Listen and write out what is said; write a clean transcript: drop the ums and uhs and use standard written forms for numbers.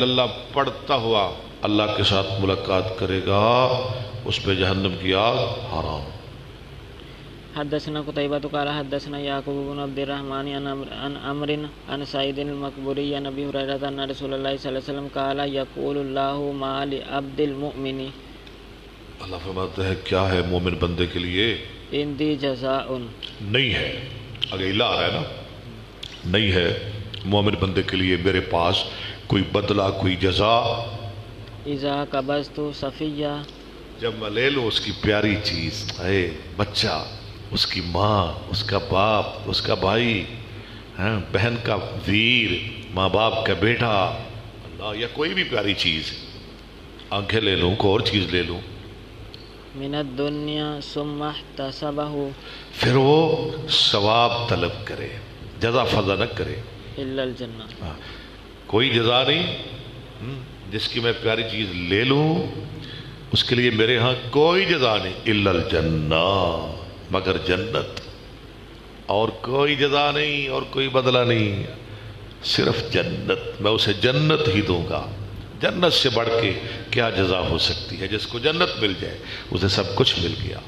اللہ پڑھتا ہوا اللہ کے ساتھ ملاقات کرے گا، اس پہ جہنم کی آگ حرام۔ حدثنا قتيبة قال حدثنا يعقوب بن عبد الرحمن عن عمرو عن سعيد المقبوري عن ابي هريرة ان رسول الله صلى الله عليه وسلم قال يقول الله ما لعبد المؤمن، اللہ فرماتا ہے کیا ہے مومن بندے کے لیے؟ عندي جزاء، نہیں ہے، اگر الہ ہے نا، نہیں ہے مومن بندے کے لیے میرے پاس کوئی بدلہ، کوئی جزا، اذا قبضت صفیہ، جب میں لے لوں اس کی پیاری چیز، اے بچہ، اس کی ماں، اس کا باپ، اس کا بھائی، بہن کا ویر، ماں باپ کا بیٹا، اللہ، یا کوئی بھی پیاری چیز، آنکھیں لے لوں، کوئی اور چیز لے لوں، من الدنیا ثم احتسبہ، پھر وہ ثواب طلب کرے، جزا فضا نہ کرے، الا الجنہ، کوئی جزا نہیں، جس کی میں پیاری چیز لے لوں اس کے لیے میرے ہاں کوئی جزا نہیں، الا الجنہ، مگر جنت، اور کوئی جزا نہیں اور کوئی بدلہ نہیں، صرف جنت، میں اسے جنت ہی دوں گا۔ جنت سے بڑھ کے کیا جزا ہو سکتی ہے؟ جس کو جنت مل جائے اسے سب کچھ مل گیا۔